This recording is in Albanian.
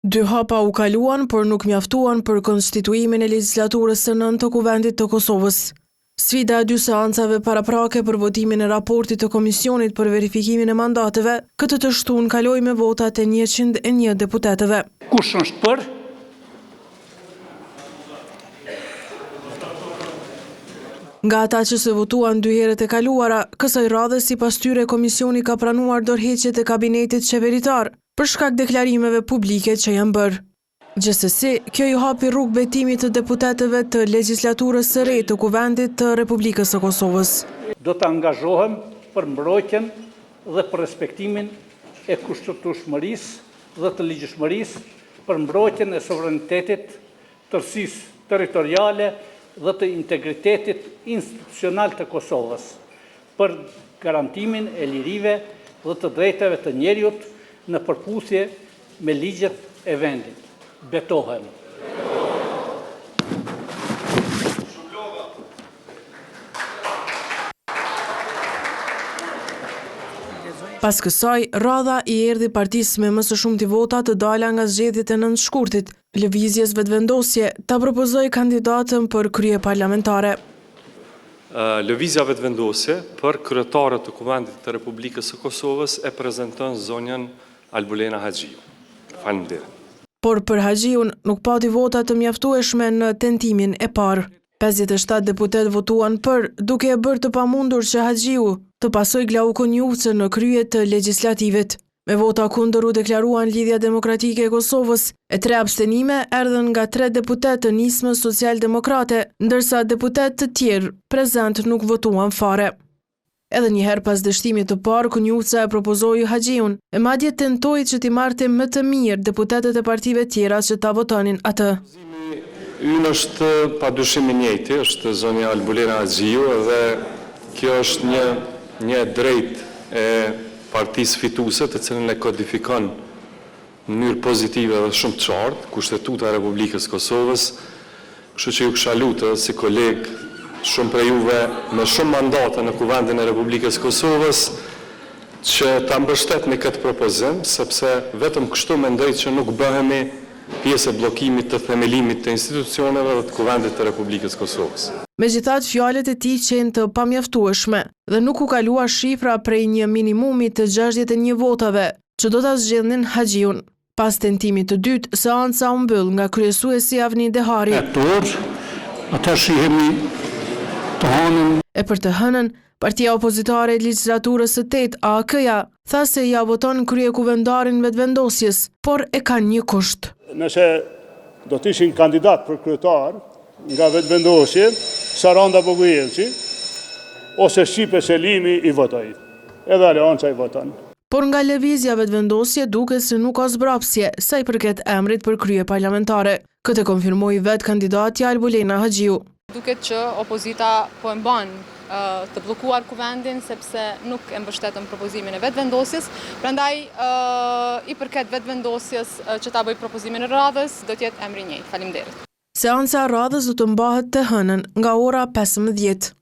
2 hapa u kaluan, por nuk mjaftuan për konstituimin e legjislaturës së 9 të Kuvendit të Kosovës. Sfida e 2 seancave paraprake për votimin e raportit të Komisionit për verifikimin e mandateve, këtë të shtunë kaloi me votat e 101 deputetëve. Kush është për? Nga ata që se votuan 2 herët e kaluara, kësaj radhe sipas tyre komisioni ka pranuar dorëheqjet e kabinetit qeveritar për shkak deklarimeve publike që janë bërë. Gjithsesi, kjo i hapi rrugë betimit të deputetëve të legjislaturës së re të Kuvendit të Republikës së Kosovës. Do të angazhohem për mbrojtjen dhe për respektimin e kushtetueshmërisë dhe të ligjshmërisë, për mbrojtjen e sovranitetit, tërësisë territoriale dhe të integritetit institucional të Kosovës, për garantimin e lirive dhe të drejtave të njeriut në përputhje me ligjet e vendit. Betohem. Pas kësaj, radha i erdhi partisë me më së shumti vota të dala nga zgjedhjet e 9 shkurtit, lëvizjes vetëvendosje ta propozoi kandidatën për krye parlamentare. Lëvizja vetëvendosje për kryetarët të Kuvendit të Republikës së Kosovës e prezanton zonjën Albulena Haxhiu. Faleminderit. Por për Haxhiun nuk pati vota të mjaftueshme në tentimin e parë. 57 deputet votuan për, duke e bërë të pamundur që Haxhiu të pasojë Glaukun Jucë në krye të legjislativit. Me vota kundër u deklaruan Lidhja Demokratike e Kosovës, e 3 abstenime erdhën nga 3 deputet të nismës social-demokrate, ndërsa deputet të tjerë prezent nuk votuan fare. Edhe njëherë pas dështimit të parë, Kunjuca e propozoi Haxhiun, e madje tentoi që t'i marrte më të mirë deputetet e partive tjera që ta votonin atë. Ynë është padyshim i njëjti, është zonja Albulena Haxhiu dhe kjo është një drejt e partisë fituese të cilën e kodifikon në mënyrë pozitive dhe shumë të qartë Kushtetuta e Republikës Kosovës, kështu që ju kisha lutur si kolegë shumë për juve me shumë mandate në Kuvendin e Republikës Kosovës që ta mbështetni këtë propozim, sepse vetëm kështu mendoj që nuk bëhemi pjesë e bllokimit të themelimit të institucioneve dhe të Kuvendit të Republikës Kosovës. Megjithatë, fjalët e tij qenë të pamjaftueshme dhe nuk u kalua shifra prej një minimumi të 61 votave që do ta zgjedhnin Haxhiun. Pas tentimit të dytë, seanca u mbyll nga kryesuesi Avni Dehari. Ata shihemi të hënën. E për të hënën, partia opozitare e legjislaturës së 8 AK-ja tha se ja voton kryekuvendarin vetëvendosjes, por e ka një kusht. Nëse do të ishin kandidat për kryetar nga vetëvendosje, Saranda Bogujevci ose Shqipe Selimi i votoi. Edhe Aleonca i voton. Por nga lëvizja vetëvendosje duket se nuk ka zbrapsje sa i përket emrit për krye parlamentare. Këtë konfirmoi vetë kandidatja Albulena Haxhiu. Duket që opozita po e mban të bllokuar Kuvendin sepse nuk e mbështetën propozimin e vetëvendosjes. Prandaj i përket vetëvendosjes që ta bëj propozimin e radhës, do të jetë emri i njëjtë. Faleminderit. Seanca e radhës do të mbahet të hënën nga ora 15.